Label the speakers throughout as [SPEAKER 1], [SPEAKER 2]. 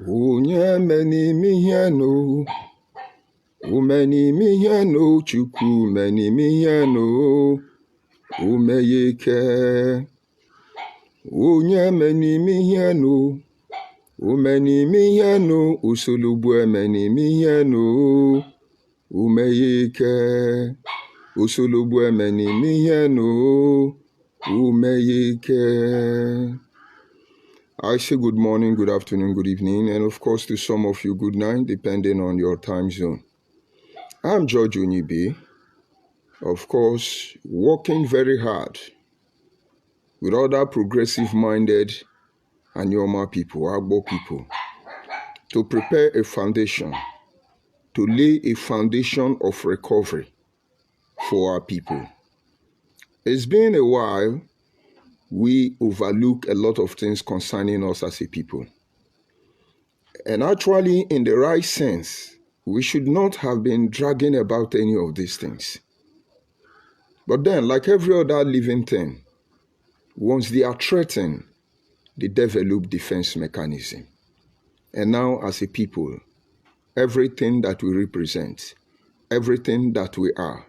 [SPEAKER 1] Onyibe mihiano, umeni mihiano, chuku meni mihiano, umeyeke. Onyibe mihiano, umeni mihiano, usulubu meni mihiano, umeyeke. Usulubu meni mihiano, umeyeke. I say good morning, good afternoon, good evening, and of course to some of you, good night, depending on your time zone. I'm George Onyibe, of course, working very hard with other progressive-minded ANIOMA people, Agbo people, to prepare a foundation, to lay a foundation of recovery for our people. It's been a while. We overlook a lot of things concerning us as a people. And actually, in the right sense, we should not have been dragging about any of these things. But then, like every other living thing, once they are threatened, they develop defense mechanism. And now, as a people, everything that we represent, everything that we are,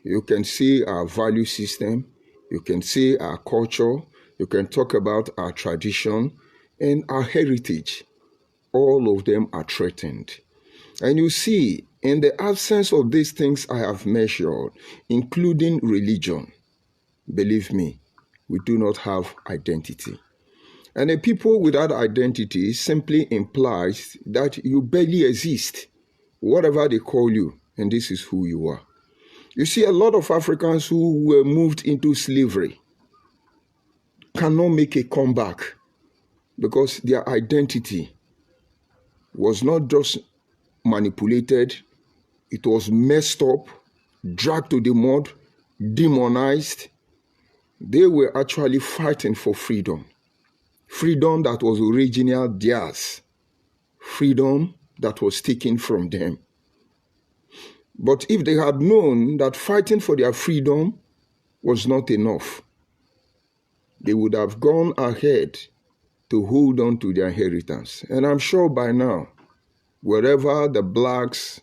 [SPEAKER 1] you can see our value system, you can see our culture, you can talk about our tradition and our heritage. All of them are threatened. And you see, in the absence of these things I have measured, including religion, believe me, we do not have identity. And a people without identity simply implies that you barely exist, whatever they call you, and this is who you are. You see, a lot of Africans who were moved into slavery cannot make a comeback because their identity was not just manipulated, it was messed up, dragged to the mud, demonized. They were actually fighting for freedom. Freedom that was original theirs. Freedom that was taken from them. But if they had known that fighting for their freedom was not enough, they would have gone ahead to hold on to their inheritance. And I'm sure by now, wherever the blacks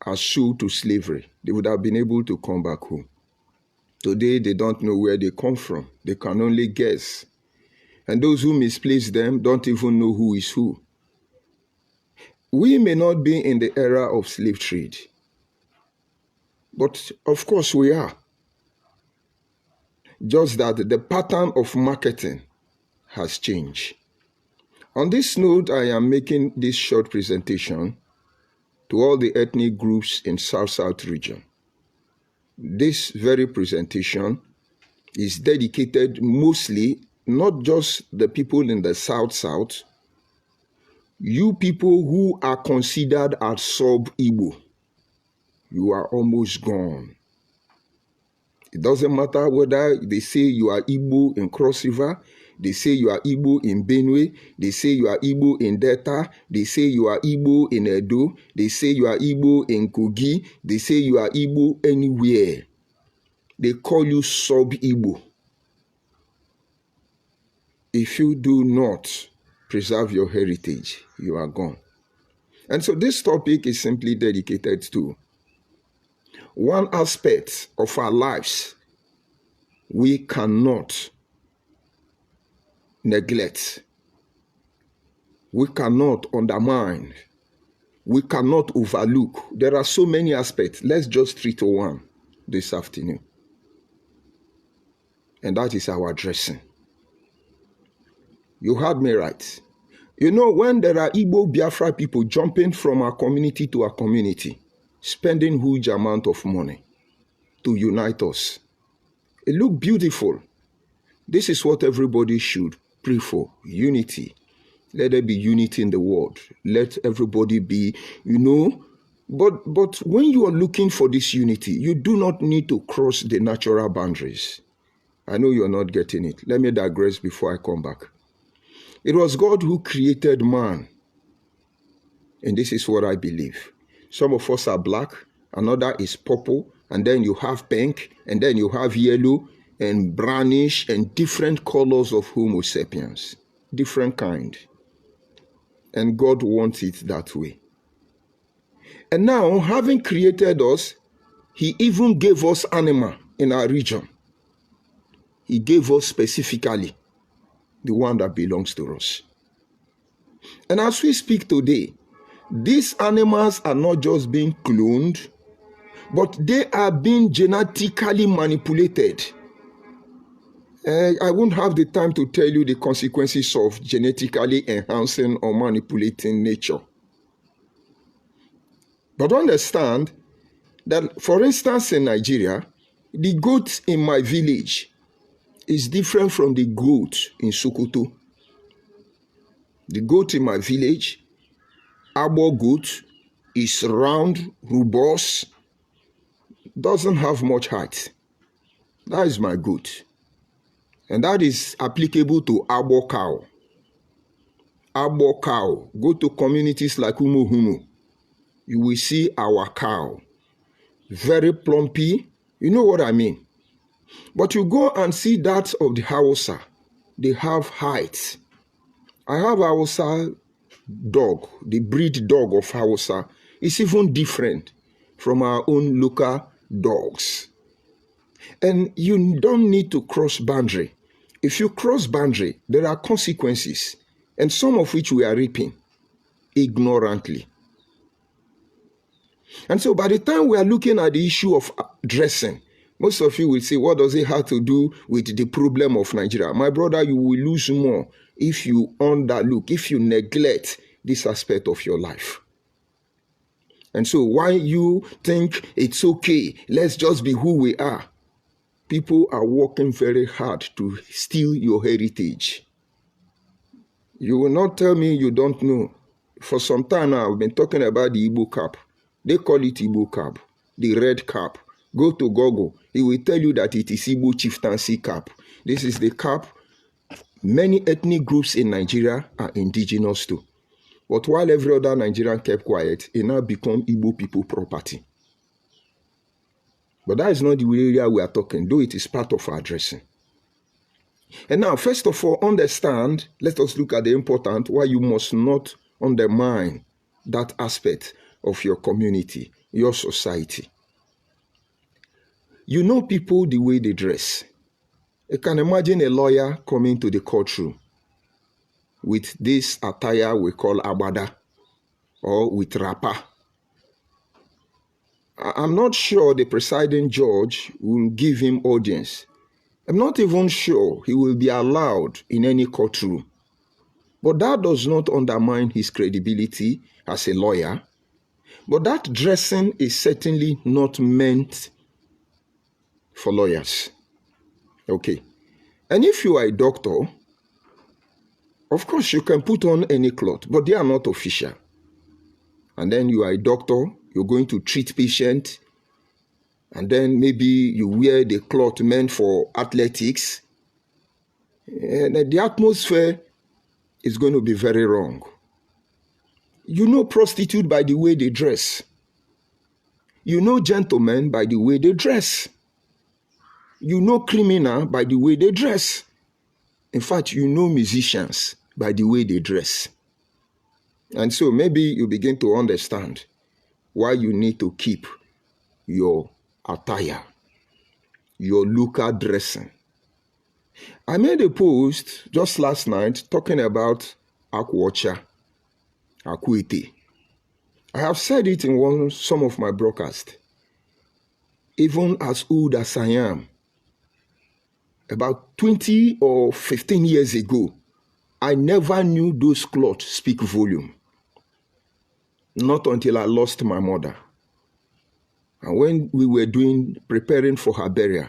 [SPEAKER 1] are sold to slavery, they would have been able to come back home. Today, they don't know where they come from. They can only guess. And those who misplace them don't even know who is who. We may not be in the era of slave trade, but of course we are. Just that the pattern of marketing has changed. On this note, I am making this short presentation to all the ethnic groups in South-South region. This very presentation is dedicated mostly not just the people in the South-South, you people who are considered as sub-Igbo, you are almost gone. It doesn't matter whether they say you are Igbo in Cross River, they say you are Igbo in Benue, they say you are Igbo in Delta, they say you are Igbo in Edo, they say you are Igbo in Kogi, they say you are Igbo anywhere. They call you sub-Igbo. If you do not preserve your heritage, you are gone. And so this topic is simply dedicated to one aspect of our lives we cannot neglect, we cannot undermine, we cannot overlook. There are so many aspects. Let's just treat one this afternoon. And that is our dressing. You heard me right. You know, when there are Igbo Biafra people jumping from our community to our community, spending huge amount of money to unite us, it looks beautiful. This is what everybody should pray for, unity. Let there be unity in the world. Let everybody be, but when you are looking for this unity, you do not need to cross the natural boundaries. I know you're not getting it. Let me digress before I come back. It was God who created man. And this is what I believe. Some of us are black, another is purple, and then you have pink, and then you have yellow, and brownish, and different colors of Homo sapiens. Different kind. And God wants it that way. And now, having created us, he even gave us animal in our region. He gave us specifically the one that belongs to us. And as we speak today, these animals are not just being cloned, but they are being genetically manipulated. I won't have the time to tell you the consequences of genetically enhancing or manipulating nature. But understand that, for instance, in Nigeria, the goat in my village is different from the goat in Sokoto. The goat in my village, Abo goat, is round, robust, doesn't have much height. That is my goat. And that is applicable to Abo cow. Abo cow. Go to communities like Umuhumu. You will see our cow. Very plumpy. You know what I mean? But you go and see that of the Hausa. They have height. I have Hausa dog. The breed dog of Hausa is even different from our own local dogs. And you don't need to cross boundary. If you cross boundary, there are consequences, and some of which we are reaping ignorantly. And so by the time we are looking at the issue of dressing, most of you will say, what does it have to do with the problem of Nigeria? My brother, you will lose more if you underlook, if you neglect this aspect of your life. And so why you think it's okay, let's just be who we are. People are working very hard to steal your heritage. You will not tell me you don't know. For some time now, I've been talking about the Igbo cap. They call it Igbo cap, the red cap. Go to Google. He will tell you that it is Igbo chieftaincy cap. This is the cap. Many ethnic groups in Nigeria are indigenous too. But while every other Nigerian kept quiet, it now become Igbo people property. But that is not the area we are talking, though it is part of our dressing. And now, first of all, understand, let us look at the important, why you must not undermine that aspect of your community, your society. You know people the way they dress. You can imagine a lawyer coming to the courtroom with this attire we call abada, or with wrapper. I'm not sure the presiding judge will give him audience. I'm not even sure he will be allowed in any courtroom. But that does not undermine his credibility as a lawyer. But that dressing is certainly not meant for lawyers. Okay. And if you are a doctor, of course you can put on any cloth, but they are not official. And then you are a doctor, you're going to treat patients, and then maybe you wear the cloth meant for athletics, and the atmosphere is going to be very wrong. You know prostitute by the way they dress. You know gentlemen by the way they dress. You know criminal by the way they dress. In fact, you know musicians by the way they dress. And so maybe you begin to understand why you need to keep your attire, your local dressing. I made a post just last night talking about Akwocha, Akwete. I have said it in some of my broadcasts. Even as old as I am, about 20 or 15 years ago, I never knew those clothes speak volume. Not until I lost my mother. And when we were preparing for her burial,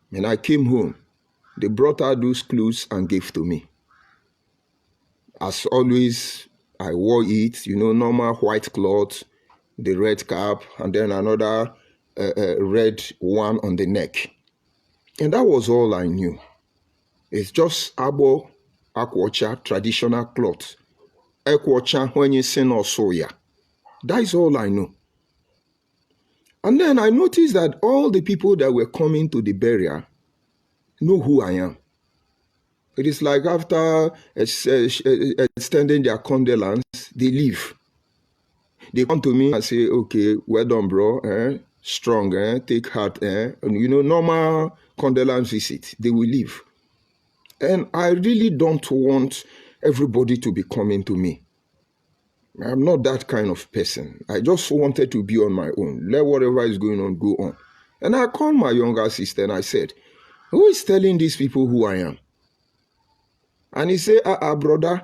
[SPEAKER 1] when I came home, they brought out those clothes and gave to me. As always, I wore it, normal white cloth, the red cap, and then another red one on the neck. And that was all I knew. It's just Abo Akwocha traditional cloth. Ekwocha when you sing or soya. That is all I know. And then I noticed that all the people that were coming to the burial know who I am. It is like after extending their condolence, they leave. They come to me and say, okay, well done, bro. Strong, take heart. And, normal condolence visit. They will leave. And I really don't want everybody to be coming to me. I'm not that kind of person. I just wanted to be on my own. Let whatever is going on, go on. And I called my younger sister and I said, who is telling these people who I am? And he said, brother,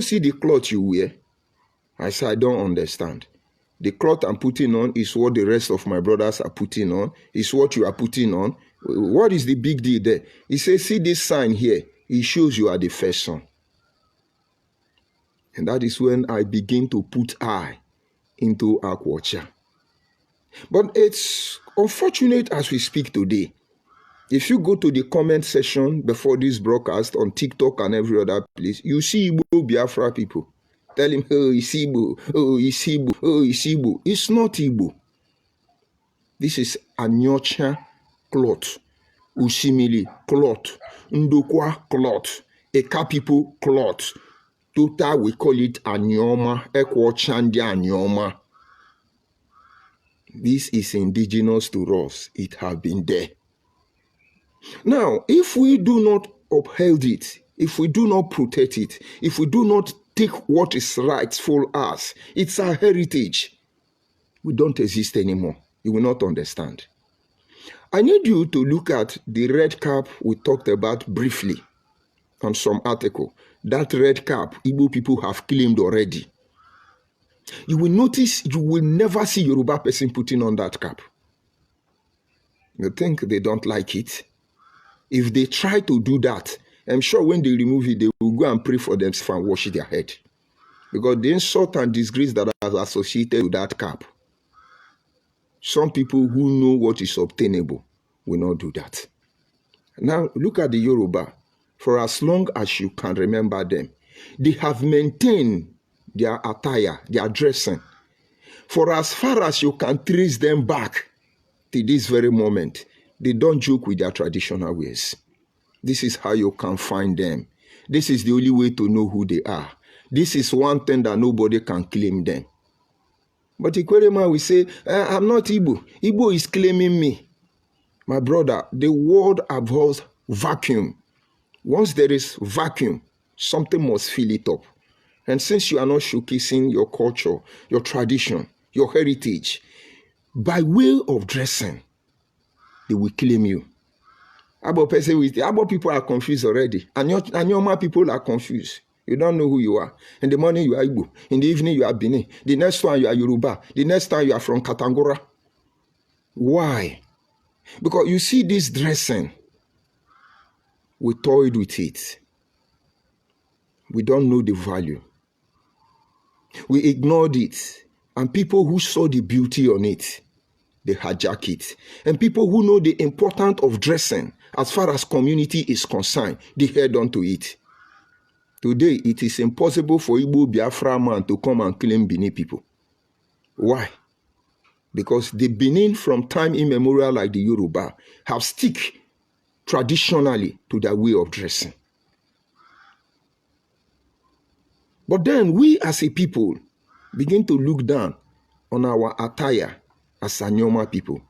[SPEAKER 1] see the cloth you wear? I said, I don't understand. The cloth I'm putting on is what the rest of my brothers are putting on. It's what you are putting on. What is the big deal there? He said, see this sign here. It shows you are the first son. And that is when I begin to put eye into Akwacha. But it's unfortunate as we speak today. If you go to the comment section before this broadcast on TikTok and every other place, you see Igbo Biafra people. Tell him, oh, it's Igbo, oh, it's Igbo, oh, it's Igbo. It's not Igbo. This is Anyocha cloth, Usimili cloth, Ndokwa cloth, Eka people cloth. Total, we call it ANIOMA, Ekwochandi ANIOMA. This is indigenous to us. It has been there. Now, if we do not uphold it, if we do not protect it, if we do not take what is rightful us, it's our heritage, we don't exist anymore. You will not understand. I need you to look at the red cap we talked about briefly on some article. That red cap, Igbo people have claimed already. You will notice you will never see Yoruba person putting on that cap. You think they don't like it? If they try to do that, I'm sure when they remove it, they will go and pray for themselves and wash their head. Because the insult and disgrace that is associated with that cap, some people who know what is obtainable will not do that. Now, look at the Yoruba. For as long as you can remember them, they have maintained their attire, their dressing. For as far as you can trace them back to this very moment, they don't joke with their traditional ways. This is how you can find them. This is the only way to know who they are. This is one thing that nobody can claim them. But Ikwerema will say, I'm not Igbo. Igbo is claiming me. My brother, the world abhors vacuum. Once there is vacuum, something must fill it up. And since you are not showcasing your culture, your tradition, your heritage, by way of dressing, they will claim you. Abo people are confused already. Anyoma people are confused. You don't know who you are. In the morning you are Igbo. In the evening you are Benin. The next one you are Yoruba. The next time you are from Katangora. Why? Because you see this dressing. We toyed with it. We don't know the value. We ignored it. And people who saw the beauty on it, they hijack it. And people who know the importance of dressing, as far as community is concerned, they head on to it. Today, it is impossible for Igbo Biafra man to come and claim Benin people. Why? Because the Benin from time immemorial, like the Yoruba, have stick traditionally to their way of dressing. But then we as a people begin to look down on our attire as Anyoma people,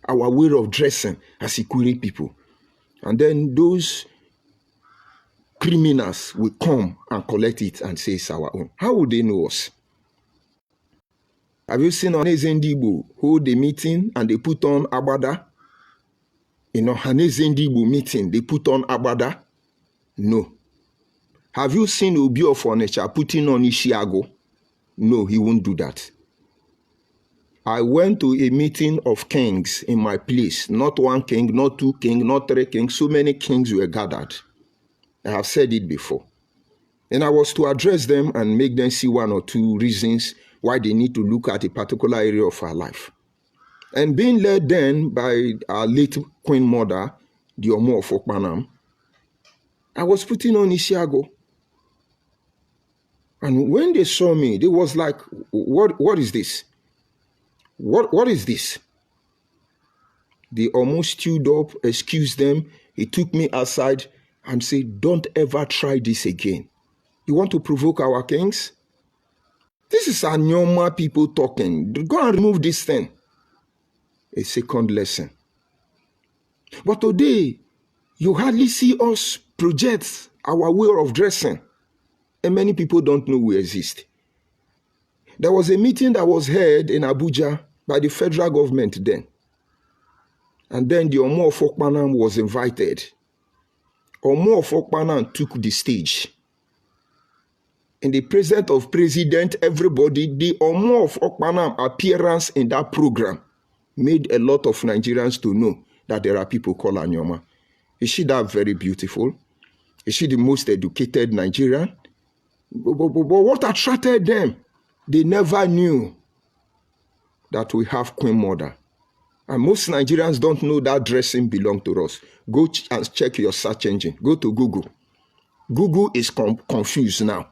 [SPEAKER 1] our way of dressing as Ikuri people. And then those criminals will come and collect it and say it's our own. How would they know us? Have you seen Hanezendibo hold a meeting and they put on Abada? Hanezendibo meeting, they put on Abada? No. Have you seen Obi of Onitsha putting on Ishiago? No, he won't do that. I went to a meeting of kings in my place. Not one king, not two kings, not three kings. So many kings were gathered. I have said it before. And I was to address them and make them see one or two reasons why they need to look at a particular area of our life. And being led then by our late Queen Mother, the Omo of Okpanam, I was putting on Ishiago. And when they saw me, they was like, what is this? What is this? They almost stood up, excused them. He took me aside and say, don't ever try this again. You want to provoke our kings? This is ANIOMA people talking. Go and remove this thing. A second lesson. But today, you hardly see us project our way of dressing. And many people don't know we exist. There was a meeting that was held in Abuja by the federal government then. And then the Omo of Okpanam was invited. Omo of Okpanam took the stage. In the presence of president, everybody, the Omo of Okpanam appearance in that program made a lot of Nigerians to know that there are people called ANIOMA. Is she that very beautiful? Is she the most educated Nigerian? But what attracted them? They never knew that we have Queen Mother. And most Nigerians don't know that dressing belongs to us. Go and check your search engine. Go to Google. Google is confused now.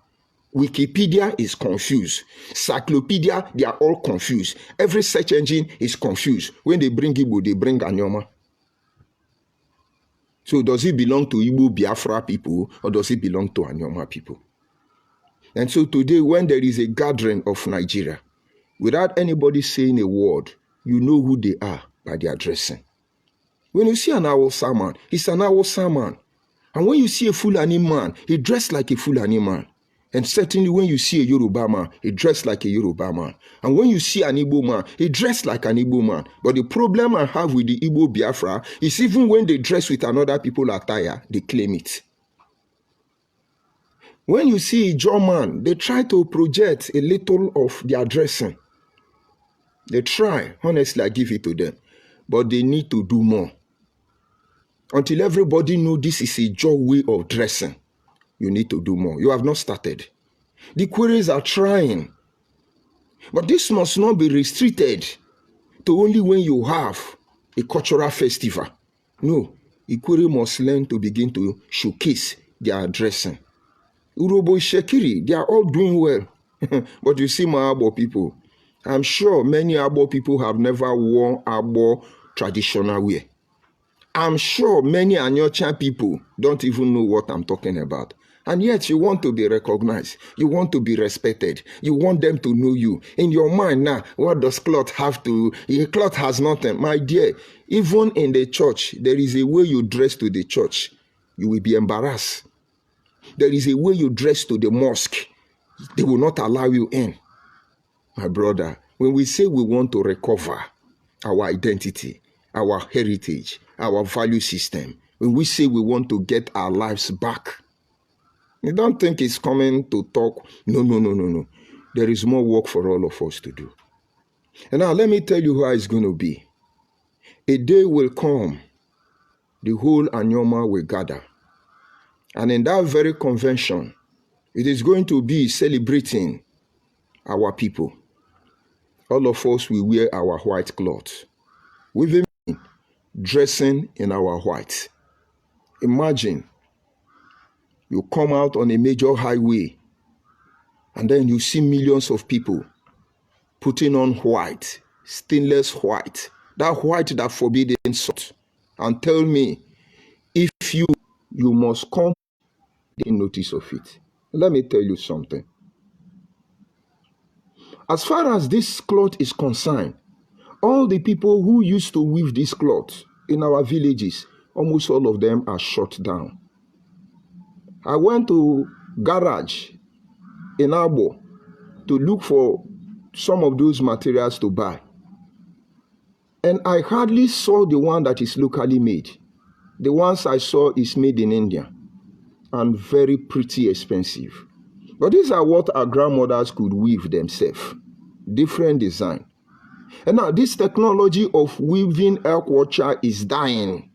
[SPEAKER 1] Wikipedia is confused. Cyclopedia, they are all confused. Every search engine is confused. When they bring Igbo, they bring ANIOMA. So does it belong to Igbo Biafra people or does it belong to ANIOMA people? And so today, when there is a gathering of Nigeria, without anybody saying a word, you know who they are by their dressing. When you see an Hausa man, he's an Hausa man. And when you see a Fulani man, he dressed like a Fulani man. And certainly when you see a Yoruba man, he dressed like a Yoruba man. And when you see an Igbo man, he dressed like an Igbo man. But the problem I have with the Igbo Biafra is even when they dress with another people's attire, they claim it. When you see a German, they try to project a little of their dressing. They try, honestly, I give it to them. But they need to do more. Until everybody knows this is a Jaw way of dressing, you need to do more. You have not started. The queries are trying. But this must not be restricted to only when you have a cultural festival. No, Ikwere must learn to begin to showcase their dressing. Urobo Shekiri, they are all doing well. But you see my Abo people, I'm sure many Abo people have never worn Abo traditional wear. I'm sure many Anyocha people don't even know what I'm talking about. And yet you want to be recognized. You want to be respected. You want them to know you. In your mind now, what does cloth have to... Cloth has nothing. My dear, even in the church, there is a way you dress to the church. You will be embarrassed. There is a way you dress to the mosque. They will not allow you in. My brother, when we say we want to recover our identity, our heritage, our value system, when we say we want to get our lives back, you don't think it's coming to talk. No. There is more work for all of us to do. And now let me tell you how it's going to be. A day will come, the whole ANIOMA will gather. And in that very convention, it is going to be celebrating our people. All of us will wear our white clothes. Women dressing in our white. Imagine you come out on a major highway and then you see millions of people putting on white, stainless white, that white that forbids insult. And tell me, if you must come in notice of it. Let me tell you something. As far as this cloth is concerned, all the people who used to weave this cloth in our villages, almost all of them are shut down. I went to garage in Abo to look for some of those materials to buy. And I hardly saw the one that is locally made. The ones I saw is made in India and very pretty expensive. But these are what our grandmothers could weave themselves. Different design. And now this technology of weaving elk watcher is dying.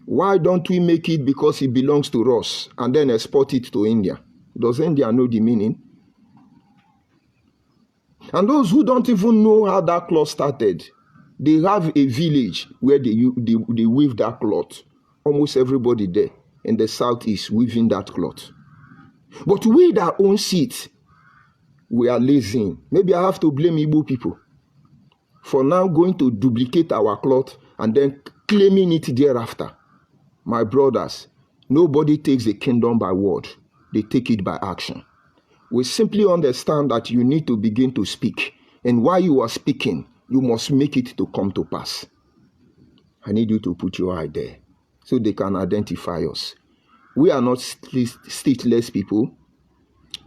[SPEAKER 1] Why don't we make it because it belongs to us and then export it to India? Does India know the meaning? And those who don't even know how that cloth started, they have a village where they weave that cloth. Almost everybody there in the southeast weaving that cloth. But we that own it, we are lazy. Maybe I have to blame Igbo people for now going to duplicate our cloth and then claiming it thereafter. My brothers, Nobody takes the kingdom by word. They take it by action. We simply understand that you need to begin to speak. And while you are speaking, you must make it to come to pass. I need you to put your eye there so they can identify us. We are not stateless people.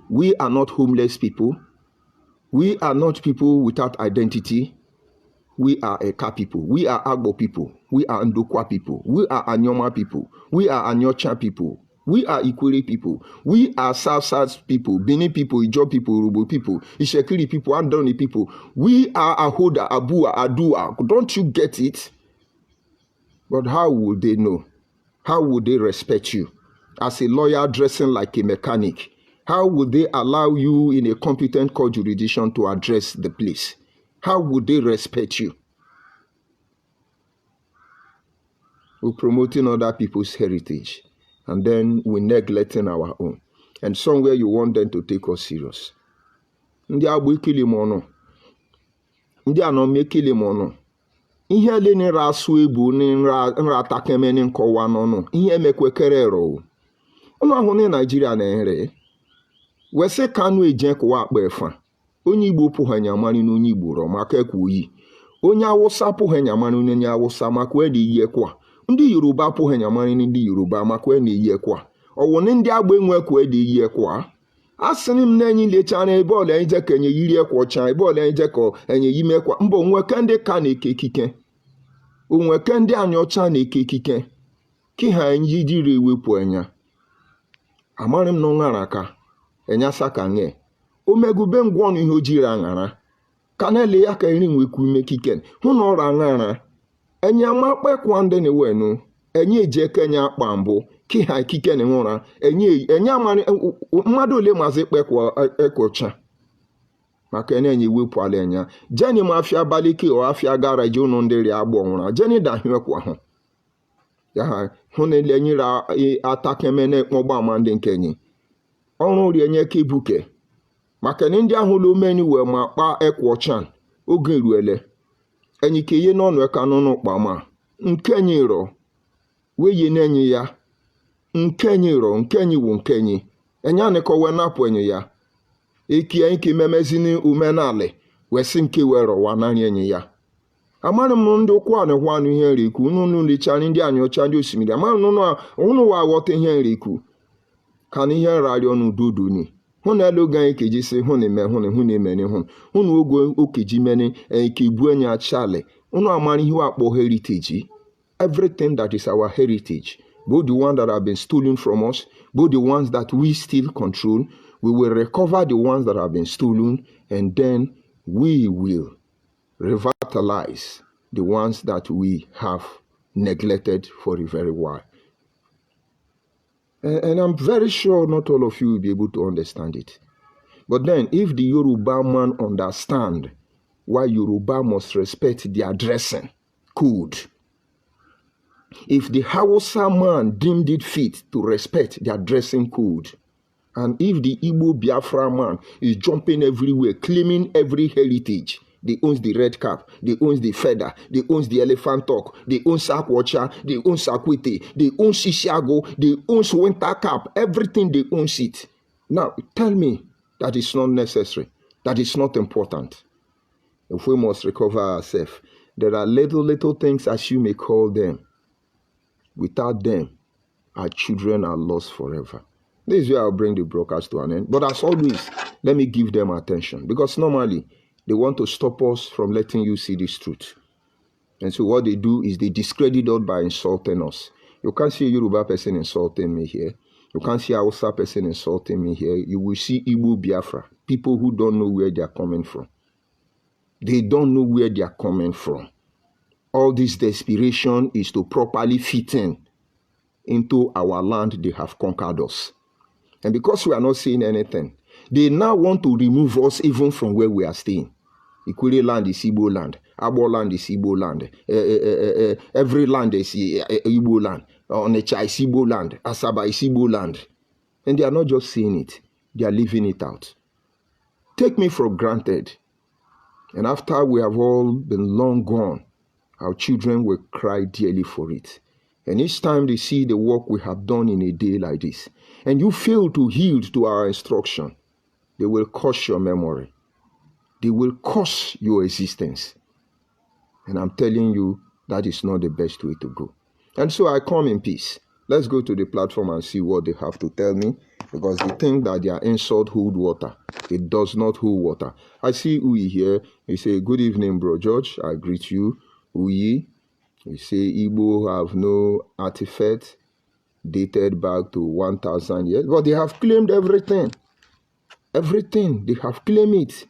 [SPEAKER 1] We are not homeless people. We are not people without identity. We are Eka people. We are Agbo people. We are Ndokwa people. We are ANIOMA people. We are Anyocha people. We are Ikwere people. We are SOUTHSOUTH people, Benin people, Ijo people, Urubu people, Ishekiri people, Andoni people. We are Ahoda, Abua, Adua. Don't you get it? But how would they know? How would they respect you? As a lawyer dressing like a mechanic, how would they allow you in a competent court jurisdiction to address the place? How would they respect you? We're promoting other people's heritage, and then we're neglecting our own. And somewhere you want them to take us serious. Ndị agbo ikili mono. Ndị anome ikili mono. Ihe le ni rasu ebu ni nra takeme ni nkowa nono. Ihe mekwekere ro. Ono ahụ Nigeria na enre. Wese kanu ejen kwa akpa efa. Onye Igbo pụghanya mani n'onye Igbo ro maka ekwuyi. Onye Awụsa pụghanya mani n'onye Awụsa maka edi ihe kwa. Ndị Yoruba pụghanya mani ndị Yoruba maka edi ihe kwa. Ọwụne ndị agba enwe kwa edi ihe kwa. Asịrị m na enyi lecha na ebe ọla enje ka enye yiri ekwa ọcha ebe ọla enje ka enye yime kwa mbọ nweke ndị ka na-eke ekike. Onweke ndị anya ọcha na-eke ekike. Ki ha enyi jiri ewepụ enya. Amara m no ngara ka enya saka nge. Omegube ngwonu ihe ojiri aṅara. Kanele ya ka iri nweku ime kiken. Hụ na ọra aṅara. Enya makpe kwa ndị na-ewenu. Enye eje kenya akpa mbụ. Ki ha kiken nwụra. Enya mari mmadụ ole mazi ekpe kwa ekwocha. Maka enye wepụ ala enya. Jeni mafia baliki o afia garaji unu ndịrị agbo nwụra. Jeni dahiwe kwa hụ. Ya ha hụ na ele nyira atakemene ekpọgba ama ndị nkenyi. Ọrụ ri enye ka ibuke. Maka ndị ahụ lo meni we ma kpa ekwochan oge ruele. Enyi ke ye n'ọnụ eka n'ọnụ kpa ma. Nkenyi ro. We ye n'enyi ya. Nkenyi ro, nkenyi wu nkenyi. Enya neko we napụ enyi ya. Eki enyi ke memezini umenale. Wesi nke wero wanani enyi ya. Amara m ndị okwu na hwanu ihe nriku. Unu licha ndị anyocha ndị osimiri. Amara unu wa aghọta ihe nriku. Ka n'ihe nrarị ọnụ dudu ni. Hụna elu ga ekeji si hụna eme hụna emeni hụna ogo okeji meni eke ibu enyi achale. Unu amara ihe akpọ heritage. Everything that is our heritage, both the ones that have been stolen from us, both the ones that we still control, we will recover the ones that have been stolen, and then we will revitalize the ones that we have neglected for a very while. And I'm very sure not all of you will be able to understand it. But then, if the Yoruba man understand why Yoruba must respect their dressing code, if the Hausa man deemed it fit to respect their dressing code, and if the Igbo Biafra man is jumping everywhere, claiming every heritage, they owns the red cap, they owns the feather, they owns the elephant talk, they own Sakwacha, they own Sakwete, they own Shishago, they own winter cap, everything they own it. Now, tell me that it's not necessary, that it's not important. If we must recover ourselves, there are little things, as you may call them. Without them, our children are lost forever. This is where I'll bring the broadcast to an end. But as always, let me give them attention. Because normally, they want to stop us from letting you see this truth. And so what they do is they discredit us by insulting us. You can't see a Yoruba person insulting me here. You can't see a Hausa person insulting me here. You will see Igbo Biafra. People who don't know where they are coming from. They don't know where they are coming from. All this desperation is to properly fit into our land they have conquered us. And because we are not saying anything, they now want to remove us even from where we are staying. Ikwere land is Igbo land. Abo land is Igbo land. Every land is Igbo land. Onitsha is Igbo land. Asaba is Igbo land. And they are not just saying it. They are living it out. Take me for granted. And after we have all been long gone, our children will cry dearly for it. And each time they see the work we have done in a day like this, and you fail to yield to our instruction, they will curse your memory. They will curse your existence. And I'm telling you, that is not the best way to go. And so I come in peace. Let's go to the platform and see what they have to tell me, because they think that their insult hold water. It does not hold water. I see Uyi here. He say, good evening, bro George. I greet you, Uyi. He say, Igbo have no artifact dated back to 1,000 years. But they have claimed everything. Everything. They have claimed it.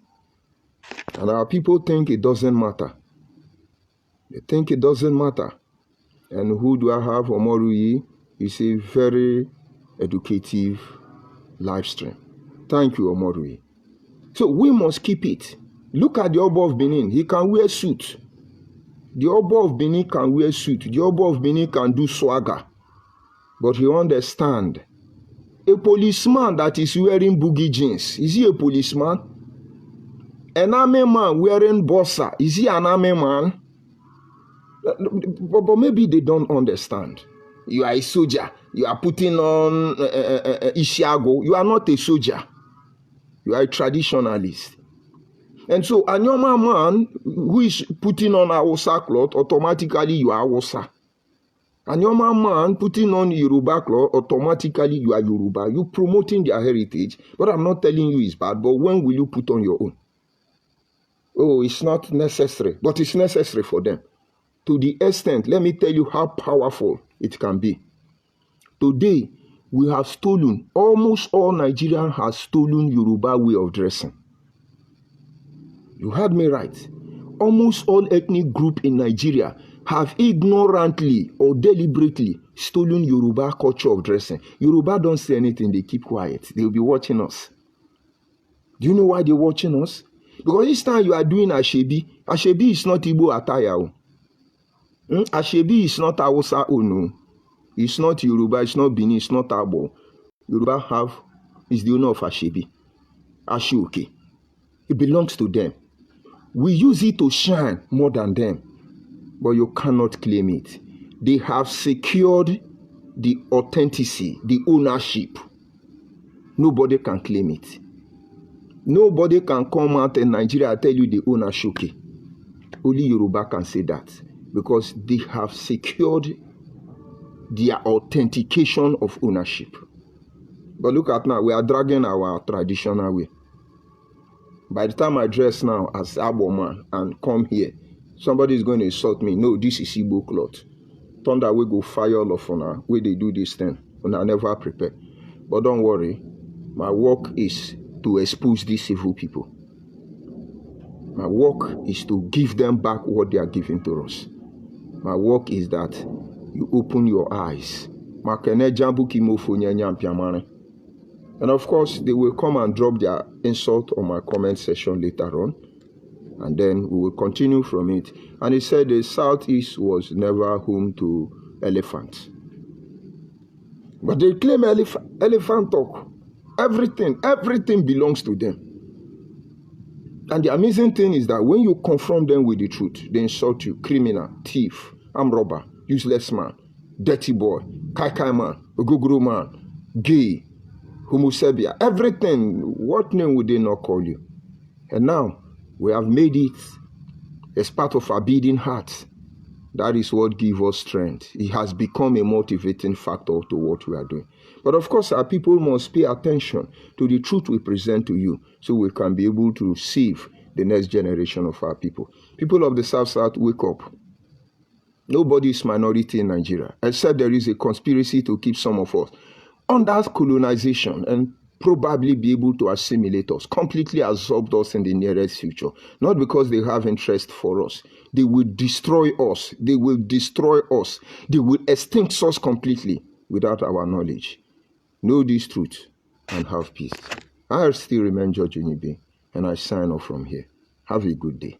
[SPEAKER 1] And our people think it doesn't matter. They think it doesn't matter. And who do I have? Omoruyi. It's a very educative live stream. Thank you, Omoruyi. So we must keep it. Look at the Oba of Benin. He can wear suit. The Oba of Benin can wear suit. The Oba of Benin can do swagger. But he understand. A policeman that is wearing boogie jeans, is he a policeman? An army man wearing bossa, is he an army man? But maybe they don't understand. You are a soldier. You are putting on Ishiago. You are not a soldier. You are a traditionalist. And so, ANIOMA man who is putting on Hausa cloth, automatically you are Hausa. ANIOMA man putting on Yoruba cloth, automatically you are Yoruba. You promoting their heritage. But I'm not telling you it's bad. But when will you put on your own? Oh, it's not necessary. But it's necessary for them. To the extent, let me tell you how powerful it can be. Today, we have stolen, almost all Nigerians have stolen Yoruba way of dressing. You heard me right. Almost all ethnic groups in Nigeria have ignorantly or deliberately stolen Yoruba culture of dressing. Yoruba don't say anything, they keep quiet. They'll be watching us. Do you know why they're watching us? Because each time you are doing Ashebi, Ashebi is not Igbo attire. Ashebi is not Hausa Onu. It's not Yoruba, it's not Benin, it's not Abo. Yoruba is the owner of Ashebi. Ashoke. It belongs to them. We use it to shine more than them. But you cannot claim it. They have secured the authenticity, the ownership. Nobody can claim it. Nobody can come out in Nigeria and tell you they own Ashoke. Only Yoruba can say that. Because they have secured their authentication of ownership. But look at now, we are dragging our traditional way. By the time I dress now as Abo man and come here, somebody is going to insult me. No, this is Igbo cloth. Thunder will go fire all of una where they do this thing. And I never prepare. But don't worry, my work is to expose these evil people. My work is to give them back what they are giving to us. My work is that you open your eyes. And of course, they will come and drop their insult on my comment section later on. And then we will continue from it. And he said the Southeast was never home to elephants. But they claim elephant talk. Everything belongs to them. And the amazing thing is that when you confront them with the truth, they insult you. Criminal, thief, armed robber, useless man, dirty boy, kai man, ogogoro man, gay, homosexual, everything. What name would they not call you? And now, we have made it as part of our beating heart. That is what gives us strength. It has become a motivating factor to what we are doing. But of course, our people must pay attention to the truth we present to you so we can be able to save the next generation of our people. People of the South-South, wake up. Nobody is minority in Nigeria, except there is a conspiracy to keep some of us under colonization and probably be able to assimilate us, completely absorb us in the nearest future. Not because they have interest for us. They will destroy us. They will destroy us. They will extinct us completely without our knowledge. Know this truth and have peace. I still remain George Onyibe, and I sign off from here. Have a good day.